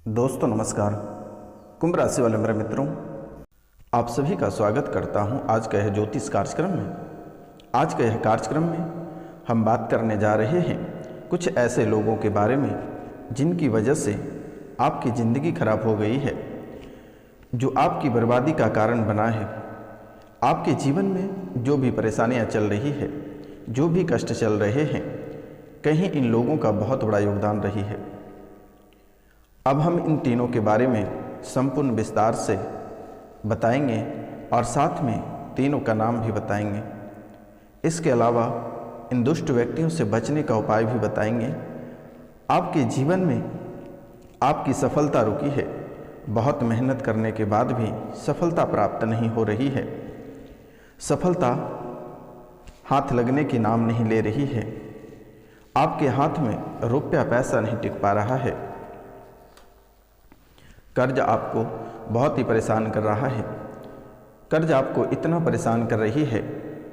दोस्तों नमस्कार। कुंभ राशि वाले मेरे मित्रों, आप सभी का स्वागत करता हूं आज का यह ज्योतिष कार्यक्रम में। आज का यह कार्यक्रम में हम बात करने जा रहे हैं कुछ ऐसे लोगों के बारे में जिनकी वजह से आपकी ज़िंदगी खराब हो गई है, जो आपकी बर्बादी का कारण बना है। आपके जीवन में जो भी परेशानियां चल रही है, जो भी कष्ट चल रहे हैं, कहीं इन लोगों का बहुत बड़ा योगदान रही है। अब हम इन तीनों के बारे में संपूर्ण विस्तार से बताएंगे और साथ में तीनों का नाम भी बताएंगे। इसके अलावा इन दुष्ट व्यक्तियों से बचने का उपाय भी बताएंगे। आपके जीवन में आपकी सफलता रुकी है, बहुत मेहनत करने के बाद भी सफलता प्राप्त नहीं हो रही है, सफलता हाथ लगने की नाम नहीं ले रही है, आपके हाथ में रुपया पैसा नहीं टिक पा रहा है, कर्ज आपको बहुत ही परेशान कर रहा है, कर्ज आपको इतना परेशान कर रही है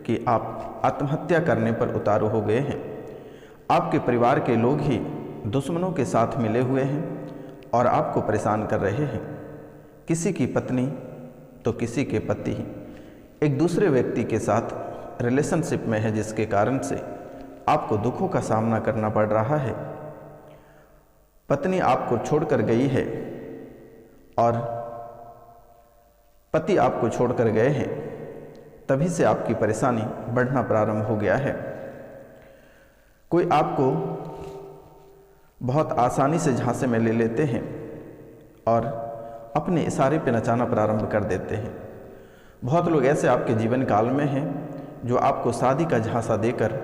कि आप आत्महत्या करने पर उतारू हो गए हैं। आपके परिवार के लोग ही दुश्मनों के साथ मिले हुए हैं और आपको परेशान कर रहे हैं। किसी की पत्नी तो किसी के पति एक दूसरे व्यक्ति के साथ रिलेशनशिप में है, जिसके कारण से आपको दुखों का सामना करना पड़ रहा है। पत्नी आपको छोड़कर गई है और पति आपको छोड़कर गए हैं, तभी से आपकी परेशानी बढ़ना प्रारंभ हो गया है। कोई आपको बहुत आसानी से झांसे में ले लेते हैं और अपने इशारे पे नचाना प्रारंभ कर देते हैं। बहुत लोग ऐसे आपके जीवन काल में हैं जो आपको शादी का झांसा देकर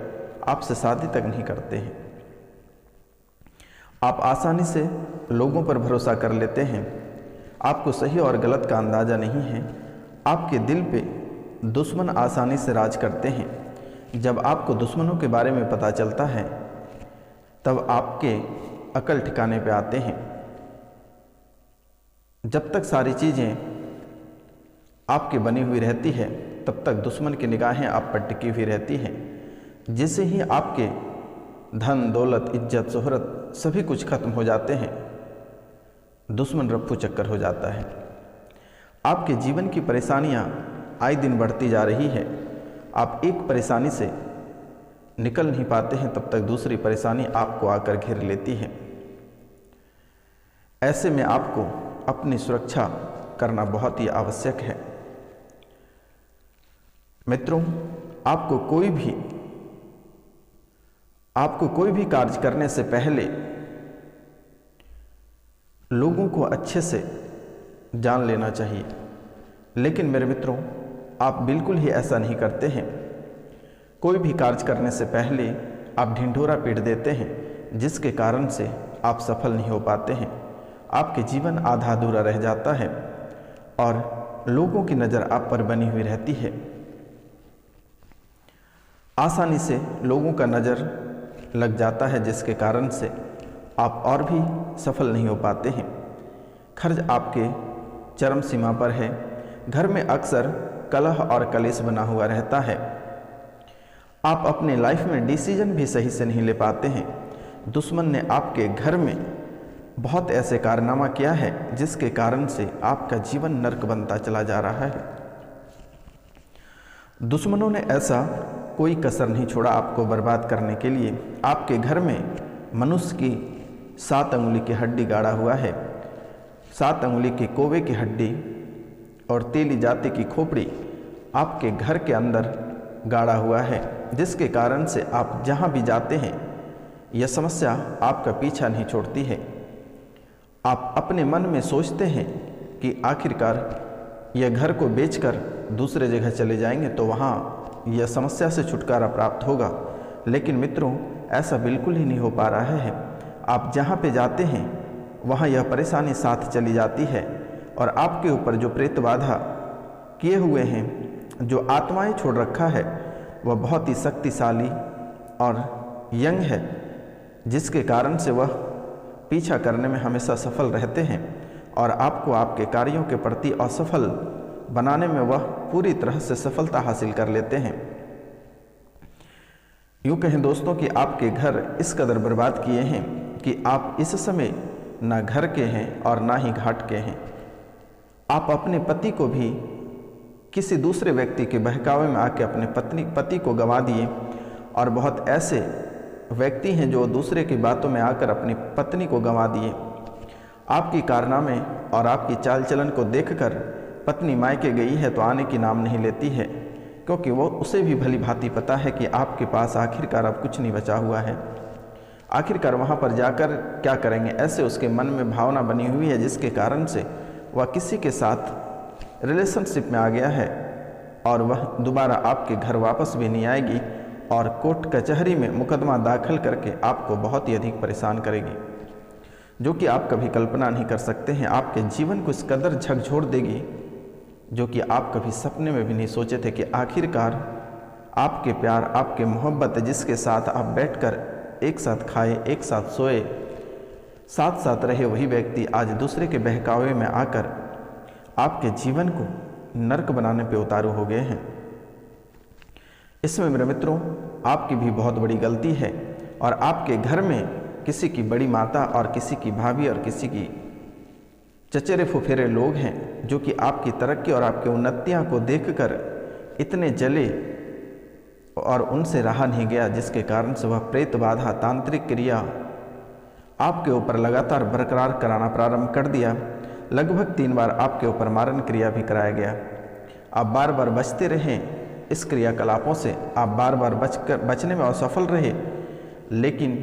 आपसे शादी तक नहीं करते हैं। आप आसानी से लोगों पर भरोसा कर लेते हैं, आपको सही और गलत का अंदाज़ा नहीं है। आपके दिल पे दुश्मन आसानी से राज करते हैं। जब आपको दुश्मनों के बारे में पता चलता है तब आपके अकल ठिकाने पे आते हैं। जब तक सारी चीज़ें आपके बनी हुई रहती है तब तक दुश्मन की निगाहें आप पर टिकी हुई रहती हैं। जिससे ही आपके धन दौलत इज्जत शोहरत सभी कुछ खत्म हो जाते हैं, दुश्मन रफ्फू चक्कर हो जाता है। आपके जीवन की परेशानियां आए दिन बढ़ती जा रही है। आप एक परेशानी से निकल नहीं पाते हैं, तब तक दूसरी परेशानी आपको आकर घेर लेती है। ऐसे में आपको अपनी सुरक्षा करना बहुत ही आवश्यक है। मित्रों, आपको कोई भी कार्य करने से पहले लोगों को अच्छे से जान लेना चाहिए। लेकिन मेरे मित्रों, आप बिल्कुल ही ऐसा नहीं करते हैं। कोई भी कार्य करने से पहले आप ढिंढोरा पीट देते हैं, जिसके कारण से आप सफल नहीं हो पाते हैं। आपके जीवन आधा अधूरा रह जाता है और लोगों की नज़र आप पर बनी हुई रहती है। आसानी से लोगों का नज़र लग जाता है, जिसके कारण से आप और भी सफल नहीं हो पाते हैं। खर्च आपके चरम सीमा पर है। घर में अक्सर कलह और कलेश बना हुआ रहता है। आप अपने लाइफ में डिसीजन भी सही से नहीं ले पाते हैं। दुश्मन ने आपके घर में बहुत ऐसे कारनामा किया है जिसके कारण से आपका जीवन नर्क बनता चला जा रहा है। दुश्मनों ने ऐसा कोई कसर नहीं छोड़ा आपको बर्बाद करने के लिए। आपके घर में मनुष्य की 7 अंगुली की हड्डी गाड़ा हुआ है, 7 अंगुली की कोवे की हड्डी और तेली जाति की खोपड़ी आपके घर के अंदर गाड़ा हुआ है, जिसके कारण से आप जहाँ भी जाते हैं यह समस्या आपका पीछा नहीं छोड़ती है। आप अपने मन में सोचते हैं कि आखिरकार यह घर को बेचकर दूसरे जगह चले जाएंगे तो वहाँ यह समस्या से छुटकारा प्राप्त होगा। लेकिन मित्रों, ऐसा बिल्कुल ही नहीं हो पा रहा है। आप जहाँ पे जाते हैं वहाँ यह परेशानी साथ चली जाती है और आपके ऊपर जो प्रेत बाधा किए हुए हैं, जो आत्माएं छोड़ रखा है, वह बहुत ही शक्तिशाली और यंग है, जिसके कारण से वह पीछा करने में हमेशा सफल रहते हैं और आपको आपके कार्यों के प्रति असफल बनाने में वह पूरी तरह से सफलता हासिल कर लेते हैं। यूँ कहें दोस्तों कि आपके घर इस कदर बर्बाद किए हैं कि आप इस समय ना घर के हैं और ना ही घाट के हैं। आप अपने पति को भी किसी दूसरे व्यक्ति के बहकावे में आके अपने पति को गंवा दिए, और बहुत ऐसे व्यक्ति हैं जो दूसरे की बातों में आकर अपनी पत्नी को गंवा दिए। आपकी कारनामे और आपकी चाल चलन को देखकर पत्नी मायके गई है तो आने की नाम नहीं लेती है, क्योंकि वो उसे भी भली भांति पता है कि आपके पास आखिरकार अब कुछ नहीं बचा हुआ है। आखिरकार वहाँ पर जाकर क्या करेंगे, ऐसे उसके मन में भावना बनी हुई है जिसके कारण से वह किसी के साथ रिलेशनशिप में आ गया है और वह दोबारा आपके घर वापस भी नहीं आएगी और कोर्ट कचहरी में मुकदमा दाखिल करके आपको बहुत ही अधिक परेशान करेगी, जो कि आप कभी कल्पना नहीं कर सकते हैं। आपके जीवन को इस कदर झकझोर देगी जो कि आप कभी सपने में भी नहीं सोचे थे कि आखिरकार आपके प्यार, आपके मोहब्बत, जिसके साथ आप बैठकर एक साथ खाए, एक साथ सोए, साथ साथ रहे, वही व्यक्ति आज दूसरे के बहकावे में आकर आपके जीवन को नर्क बनाने पे उतारू हो गए हैं। इसमें मेरे मित्रों आपकी भी बहुत बड़ी गलती है, और आपके घर में किसी की बड़ी माता और किसी की भाभी और किसी की चचेरे फुफेरे लोग हैं जो कि आपकी तरक्की और आपकी उन्नतियां को देखकर इतने जले और उनसे रहा नहीं गया, जिसके कारण से वह प्रेत बाधा तांत्रिक क्रिया आपके ऊपर लगातार बरकरार कराना प्रारंभ कर दिया। लगभग 3 बार आपके ऊपर मारन क्रिया भी कराया गया। आप बार बार बचते रहें इस क्रियाकलापों से, आप बार बार बचने में असफल रहे, लेकिन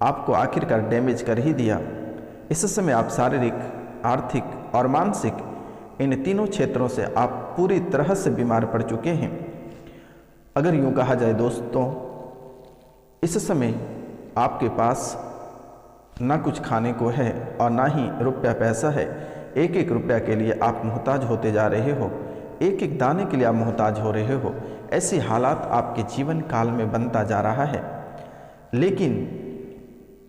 आपको आखिरकार डैमेज कर ही दिया। इस समय आप शारीरिक, आर्थिक और मानसिक इन तीनों क्षेत्रों से आप पूरी तरह से बीमार पड़ चुके हैं। अगर यूँ कहा जाए दोस्तों, इस समय आपके पास ना कुछ खाने को है और ना ही रुपया पैसा है। एक एक रुपया के लिए आप मोहताज होते जा रहे हो, एक एक दाने के लिए आप मोहताज हो रहे हो। ऐसी हालात आपके जीवन काल में बनता जा रहा है, लेकिन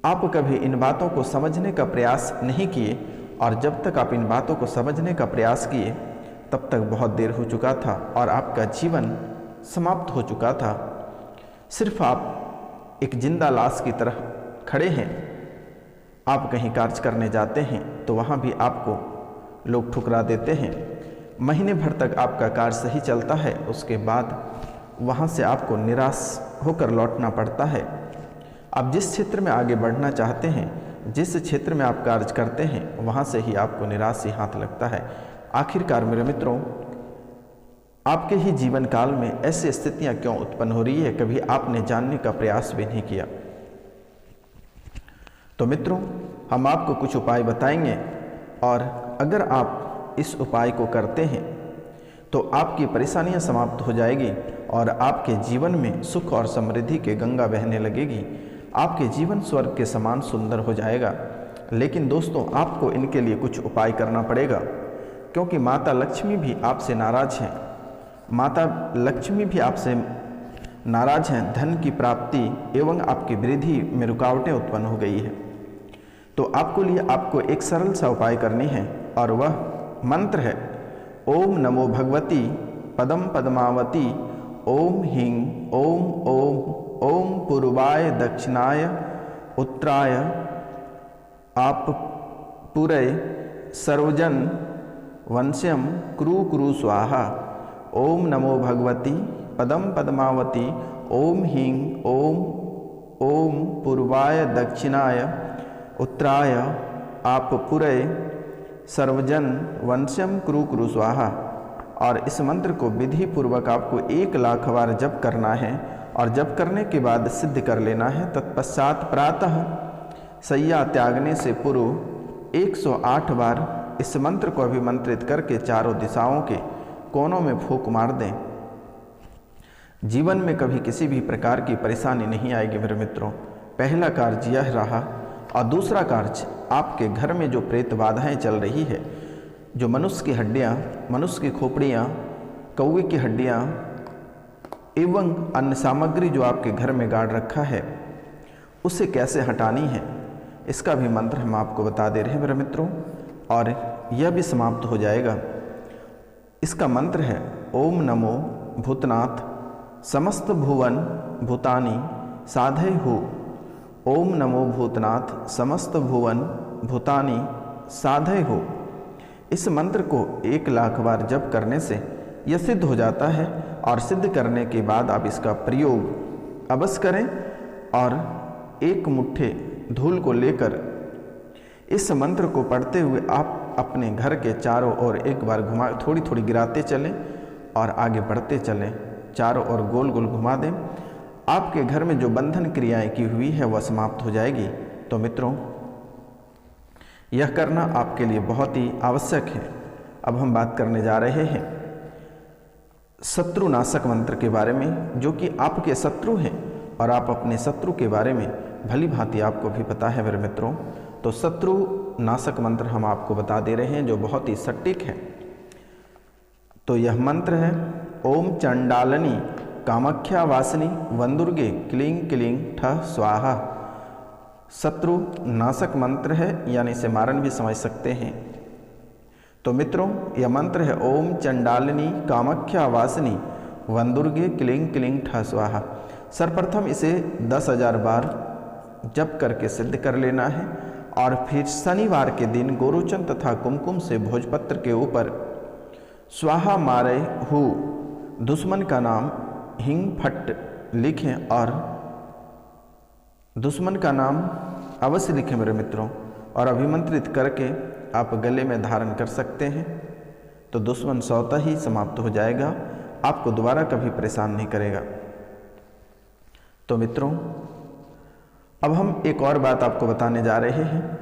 आप कभी इन बातों को समझने का प्रयास नहीं किए, और जब तक आप इन बातों को समझने का प्रयास किए तब तक बहुत देर हो चुका था और आपका जीवन समाप्त हो चुका था। सिर्फ आप एक जिंदा लाश की तरह खड़े हैं। आप कहीं कार्य करने जाते हैं तो वहाँ भी आपको लोग ठुकरा देते हैं। महीने भर तक आपका कार्य सही चलता है, उसके बाद वहाँ से आपको निराश होकर लौटना पड़ता है। आप जिस क्षेत्र में आगे बढ़ना चाहते हैं, जिस क्षेत्र में आप कार्य करते हैं, वहाँ से ही आपको निराश हाथ लगता है। आखिरकार मेरे मित्रों, आपके ही जीवन काल में ऐसी स्थितियाँ क्यों उत्पन्न हो रही है, कभी आपने जानने का प्रयास भी नहीं किया। तो मित्रों, हम आपको कुछ उपाय बताएंगे, और अगर आप इस उपाय को करते हैं तो आपकी परेशानियां समाप्त हो जाएगी और आपके जीवन में सुख और समृद्धि की गंगा बहने लगेगी। आपके जीवन स्वर्ग के समान सुंदर हो जाएगा। लेकिन दोस्तों, आपको इनके लिए कुछ उपाय करना पड़ेगा, क्योंकि माता लक्ष्मी भी आपसे नाराज हैं। माता लक्ष्मी भी आपसे नाराज हैं। धन की प्राप्ति एवं आपकी वृद्धि में रुकावटें उत्पन्न हो गई है। तो आपको एक सरल सा उपाय करनी है, और वह मंत्र है ओम नमो भगवती पदम पद्मावती ओम ह्रीं ओम ओम ओम पूर्वाय दक्षिणाय उत्तराय आप पुरय सर्वजन वंश्यम क्रू क्रू स्वाहा। ओम नमो भगवती पदम पद्मावती ओम ह्रीं ओम ओम पूर्वाय दक्षिणाय उत्तराय आप पुरय सर्वजन वंश्यम क्रू क्रू स्वाहा। और इस मंत्र को विधि पूर्वक आपको 1 लाख बार जप करना है, और जप करने के बाद सिद्ध कर लेना है। तत्पश्चात प्रातः शय्या त्यागने से पूर्व 108 बार इस मंत्र को अभिमंत्रित करके चारों दिशाओं के कोनों में फूंक मार दें। जीवन में कभी किसी भी प्रकार की परेशानी नहीं आएगी मेरे मित्रों। पहला कार्य यह रहा। और दूसरा कार्य, आपके घर में जो प्रेत बाधाएँ चल रही है, जो मनुष्य की हड्डियाँ, मनुष्य की खोपड़ियाँ, कौवे की हड्डियाँ एवं अन्य सामग्री जो आपके घर में गाड़ रखा है, उसे कैसे हटानी है, इसका भी मंत्र हम आपको बता दे रहे हैं मेरे मित्रों, और यह भी समाप्त हो जाएगा। इसका मंत्र है ओम नमो भूतनाथ समस्त भुवन भूतानि साधय हो। ओम नमो भूतनाथ समस्त भुवन भूतानि साधय हो। इस मंत्र को 1,00,000 बार जप करने से यह सिद्ध हो जाता है और सिद्ध करने के बाद आप इसका प्रयोग अवश्य करें और एक मुट्ठी धूल को लेकर इस मंत्र को पढ़ते हुए आप अपने घर के चारों ओर एक बार घुमा, थोड़ी थोड़ी गिराते चलें और आगे बढ़ते चलें, चारों ओर गोल गोल घुमा दें। आपके घर में जो बंधन क्रियाएं की हुई है वह समाप्त हो जाएगी। तो मित्रों, यह करना आपके लिए बहुत ही आवश्यक है। अब हम बात करने जा रहे हैं शत्रुनाशक मंत्र के बारे में, जो कि आपके शत्रु हैं और आप अपने शत्रु के बारे में भली भांति आपको भी पता है मेरे मित्रों। तो शत्रुनाशक मंत्र हम आपको बता दे रहे हैं जो बहुत ही सटीक है। तो यह मंत्र है ओम चंडालनी कामाख्या वासिनी वनदुर्गे क्लीं क्लीं ठः स्वाहा। शत्रु नाशक मंत्र है, यानी इसे मारण भी समझ सकते हैं। तो मित्रों, यह मंत्र है ओम चंडालिनी कामाख्या वासिनी वनदुर्गे क्लीं क्लीं ठः स्वाहा। सर्वप्रथम इसे 10,000 बार जप करके सिद्ध कर लेना है और फिर शनिवार के दिन गोरोचन तथा कुमकुम से भोजपत्र के ऊपर स्वाहा मारे हु दुश्मन का नाम हिंग फट लिखें और दुश्मन का नाम अवश्य लिखें मेरे मित्रों, और अभिमंत्रित करके आप गले में धारण कर सकते हैं। तो दुश्मन स्वतः ही समाप्त हो जाएगा, आपको दोबारा कभी परेशान नहीं करेगा। तो मित्रों, अब हम एक और बात आपको बताने जा रहे हैं,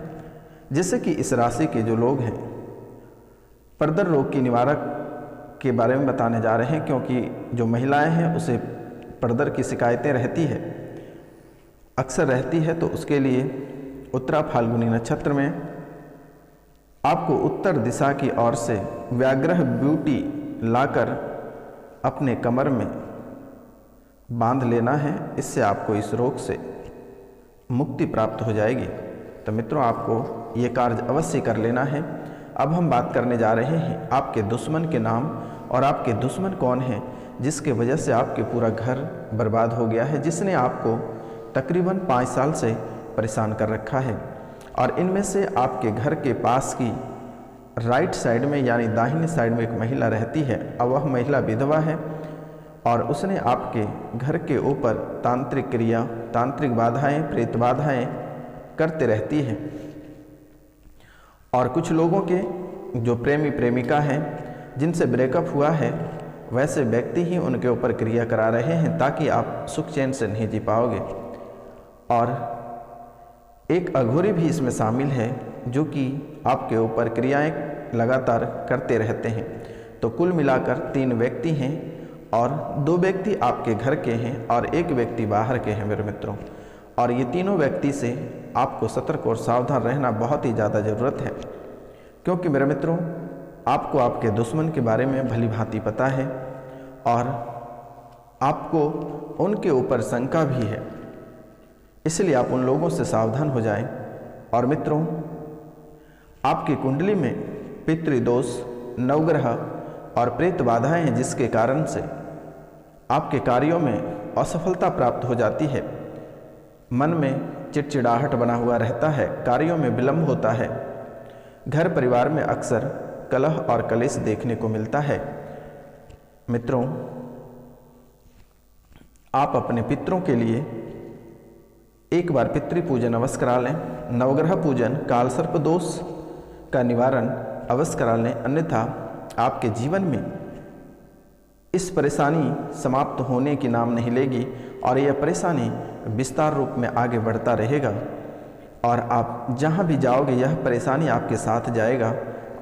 जैसे कि इस राशि के जो लोग हैं परदर रोग की निवारक के बारे में बताने जा रहे हैं, क्योंकि जो महिलाएं हैं उसे परदर की शिकायतें रहती है, अक्सर रहती है। तो उसके लिए उत्तरा फाल्गुनी नक्षत्र में आपको उत्तर दिशा की ओर से व्याघ्र ब्यूटी लाकर अपने कमर में बांध लेना है, इससे आपको इस रोग से मुक्ति प्राप्त हो जाएगी। तो मित्रों, आपको ये कार्य अवश्य कर लेना है। अब हम बात करने जा रहे हैं आपके दुश्मन के नाम, और आपके दुश्मन कौन है जिसके वजह से आपके पूरा घर बर्बाद हो गया है, जिसने आपको तकरीबन 5 साल से परेशान कर रखा है। और इनमें से आपके घर के पास की राइट साइड में यानी दाहिने साइड में एक महिला रहती है, और वह महिला विधवा है और उसने आपके घर के ऊपर तांत्रिक क्रिया, तांत्रिक बाधाएं, प्रेत बाधाएं करते रहती है। और कुछ लोगों के जो प्रेमी प्रेमिका हैं जिनसे ब्रेकअप हुआ है, वैसे व्यक्ति ही उनके ऊपर क्रिया करा रहे हैं ताकि आप सुख चैन से नहीं जी पाओगे। और एक अघोरी भी इसमें शामिल है जो कि आपके ऊपर क्रियाएं लगातार करते रहते हैं। तो कुल मिलाकर 3 व्यक्ति हैं और 2 व्यक्ति आपके घर के हैं और 1 व्यक्ति बाहर के हैं मेरे मित्रों। और ये तीनों व्यक्ति से आपको सतर्क और सावधान रहना बहुत ही ज़्यादा ज़रूरत है, क्योंकि मेरे मित्रों, आपको आपके दुश्मन के बारे में भली भांति पता है और आपको उनके ऊपर शंका भी है, इसलिए आप उन लोगों से सावधान हो जाएं। और मित्रों, आपकी कुंडली में पितृदोष, नवग्रह और प्रेत बाधाएं हैं, जिसके कारण से आपके कार्यों में असफलता प्राप्त हो जाती है, मन में चिड़चिड़ाहट बना हुआ रहता है, कार्यों में विलंब होता है, घर परिवार में अक्सर कलह और कलेश देखने को मिलता है। मित्रों, आप अपने पितरों के लिए एक बार पितृ पूजन अवश्य करा लें। नवग्रह पूजन, कालसर्प दोष का निवारण अवश्य करा लें, अन्यथा आपके जीवन में इस परेशानी समाप्त होने की नाम नहीं लेगी और यह परेशानी विस्तार रूप में आगे बढ़ता रहेगा और आप जहाँ भी जाओगे यह परेशानी आपके साथ जाएगा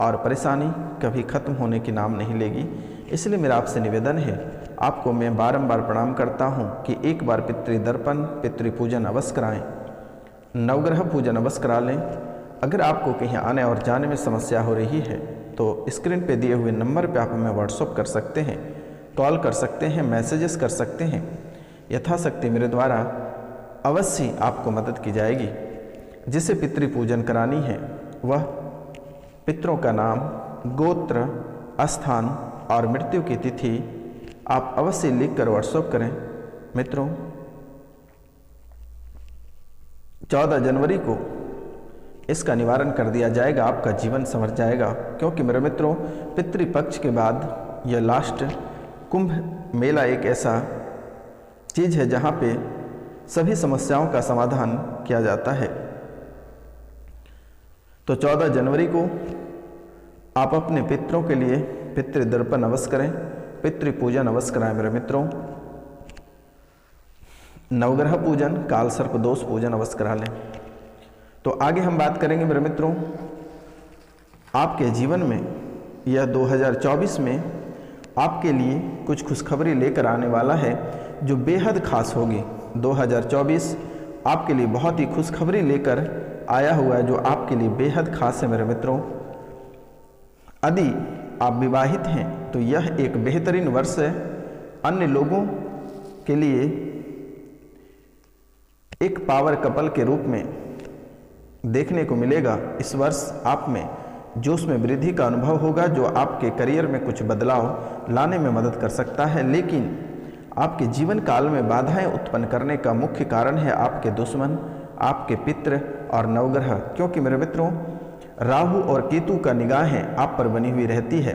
और परेशानी कभी खत्म होने की नाम नहीं लेगी। इसलिए मेरा आपसे निवेदन है, आपको मैं बारंबार प्रणाम करता हूँ कि एक बार पितृदर्पण, पितृ पूजन अवश्य कराएं, नवग्रह पूजन अवश्य करा लें। अगर आपको कहीं आने और जाने में समस्या हो रही है तो स्क्रीन पे दिए हुए नंबर पे आप हमें व्हाट्सअप कर सकते हैं, कॉल कर सकते हैं, मैसेजेस कर सकते हैं। यथाशक्ति मेरे द्वारा अवश्य आपको मदद की जाएगी। जिसे पितृ पूजन करानी है वह पितरों का नाम, गोत्र, स्थान और मृत्यु की तिथि आप अवश्य लिख कर व्हाट्सअप करें। मित्रों, 14 जनवरी को इसका निवारण कर दिया जाएगा, आपका जीवन संवर जाएगा। क्योंकि मेरे मित्रों, पितृपक्ष के बाद यह लास्ट कुंभ मेला एक ऐसा चीज़ है जहाँ पे सभी समस्याओं का समाधान किया जाता है। तो 14 जनवरी को आप अपने पितरों के लिए पितृदर्पण अवश्य करें, पितृ पूजन अवश्य कराएं मेरे मित्रों। नवग्रह पूजन, काल सर्प दोष पूजन अवश्य करा लें। तो आगे हम बात करेंगे मेरे मित्रों, आपके जीवन में यह 2024 में आपके लिए कुछ खुशखबरी लेकर आने वाला है जो बेहद खास होगी। 2024 आपके लिए बहुत ही खुशखबरी लेकर आया हुआ है जो आपके लिए बेहद खास है मेरे मित्रों। यदि आप विवाहित हैं तो यह एक बेहतरीन वर्ष है। अन्य लोगों के लिए एक पावर कपल के रूप में देखने को मिलेगा। इस वर्ष आप में जोश में वृद्धि का अनुभव होगा जो आपके करियर में कुछ बदलाव लाने में मदद कर सकता है। लेकिन आपके जीवन काल में बाधाएं उत्पन्न करने का मुख्य कारण है आपके दुश्मन, आपके पितृ और नवग्रह। क्योंकि मेरे मित्रों, राहु और केतु का निगाहें आप पर बनी हुई रहती है।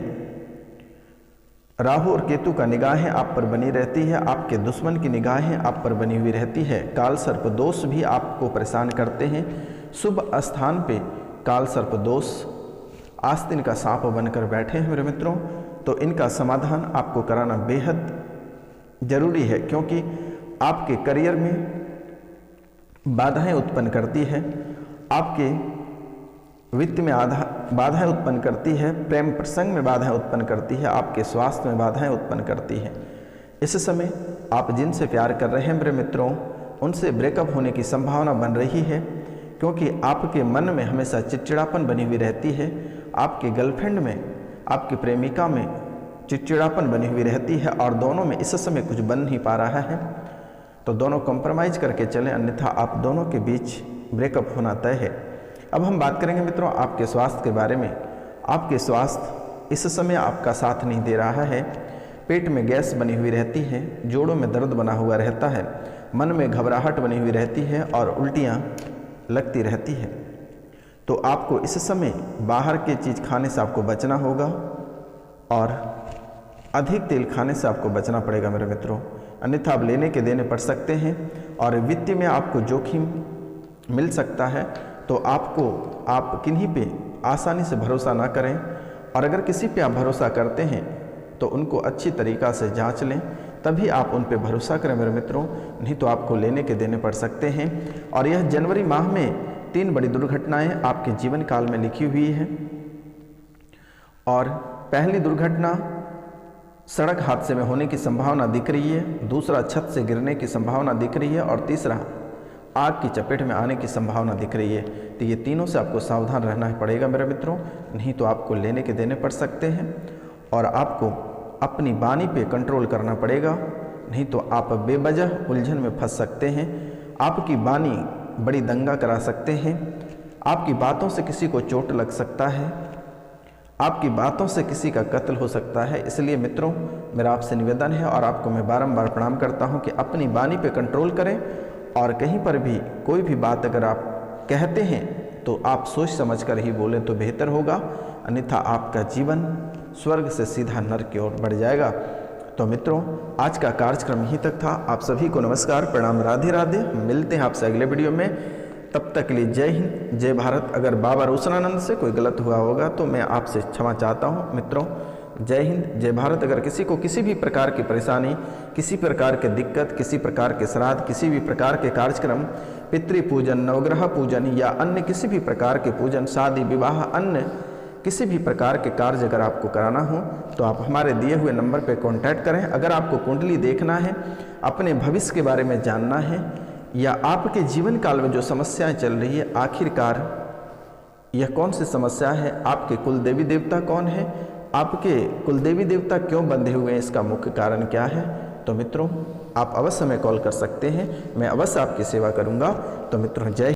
राहु और केतु का निगाहें आप पर बनी रहती है, आपके दुश्मन की निगाहें आप पर बनी हुई रहती है। काल सर्प दोष भी आपको परेशान करते हैं। शुभ स्थान पे काल सर्प दोष आस्तीन का सांप बनकर बैठे हैं मेरे मित्रों। तो इनका समाधान आपको कराना बेहद जरूरी है, क्योंकि आपके करियर में बाधाएं उत्पन्न करती है, आपके वित्त में बाधाएं उत्पन्न करती है, प्रेम प्रसंग में बाधाएं उत्पन्न करती है, आपके स्वास्थ्य में बाधाएं उत्पन्न करती है। इस समय आप जिनसे प्यार कर रहे हैं मेरे मित्रों, उनसे ब्रेकअप होने की संभावना बन रही है, क्योंकि आपके मन में हमेशा चिड़चिड़ापन बनी हुई रहती है। आपके गर्लफ्रेंड में, आपकी प्रेमिका में चिड़चिड़ापन बनी हुई रहती है और दोनों में इस समय कुछ बन नहीं पा रहा है। तो दोनों कॉम्प्रोमाइज करके चलें, अन्यथा आप दोनों के बीच ब्रेकअप होना तय है। अब हम बात करेंगे मित्रों आपके स्वास्थ्य के बारे में। आपके स्वास्थ्य इस समय आपका साथ नहीं दे रहा है। पेट में गैस बनी हुई रहती है, जोड़ों में दर्द बना हुआ रहता है, मन में घबराहट बनी हुई रहती है और उल्टियाँ लगती रहती है। तो आपको इस समय बाहर की चीज़ खाने से आपको बचना होगा और अधिक तेल खाने से आपको बचना पड़ेगा मेरे मित्रों, अन्यथा आप लेने के देने पड़ सकते हैं और वित्त में आपको जोखिम मिल सकता है। तो आप किन्हीं पे आसानी से भरोसा ना करें, और अगर किसी पे आप भरोसा करते हैं तो उनको अच्छी तरीक़ा से जांच लें, तभी आप उन पे भरोसा करें मेरे मित्रों, नहीं तो आपको लेने के देने पड़ सकते हैं। और यह जनवरी माह में 3 बड़ी दुर्घटनाएं आपके जीवन काल में लिखी हुई हैं। और पहली दुर्घटना सड़क हादसे में होने की संभावना दिख रही है, दूसरा छत से गिरने की संभावना दिख रही है और तीसरा आग की चपेट में आने की संभावना दिख रही है। तो ये तीनों से आपको सावधान रहना पड़ेगा मेरे मित्रों, नहीं तो आपको लेने के देने पड़ सकते हैं और आपको अपनी वाणी पे कंट्रोल करना पड़ेगा, नहीं तो आप बेवजह उलझन में फंस सकते हैं। आपकी वाणी बड़ी दंगा करा सकते हैं, आपकी बातों से किसी को चोट लग सकता है, आपकी बातों से किसी का कत्ल हो सकता है। इसलिए मित्रों, मेरा आपसे निवेदन है और आपको मैं बारंबार प्रणाम करता हूं कि अपनी वाणी पे कंट्रोल करें और कहीं पर भी कोई भी बात अगर आप कहते हैं तो आप सोच समझ कर ही बोलें तो बेहतर होगा, अन्यथा आपका जीवन स्वर्ग से सीधा नरक की ओर बढ़ जाएगा। तो मित्रों, आज का कार्यक्रम यहीं तक था। आप सभी को नमस्कार, प्रणाम, राधे राधे। मिलते हैं आपसे अगले वीडियो में, तब तक के लिए जय हिंद, जय भारत। अगर बाबा रोशनानंद से कोई गलत हुआ होगा तो मैं आपसे क्षमा चाहता हूँ मित्रों। जय हिंद, जय भारत। अगर किसी को किसी भी प्रकार की परेशानी, किसी प्रकार की दिक्कत, किसी प्रकार के श्राद्ध, किसी भी प्रकार के कार्यक्रम, पितृ पूजन, नवग्रह पूजन या अन्य किसी भी प्रकार के पूजन, शादी विवाह, अन्य किसी भी प्रकार के कार्य अगर आपको कराना हो तो आप हमारे दिए हुए नंबर पर कांटेक्ट करें। अगर आपको कुंडली देखना है, अपने भविष्य के बारे में जानना है, या आपके जीवन काल में जो समस्याएं चल रही है आखिरकार यह कौन सी समस्या है, आपके कुल देवी देवता कौन है, आपके कुल देवी देवता क्यों बंधे हुए हैं, इसका मुख्य कारण क्या है, तो मित्रों आप अवश्य हमें कॉल कर सकते हैं, मैं अवश्य आपकी सेवा करूंगा। तो मित्रों जय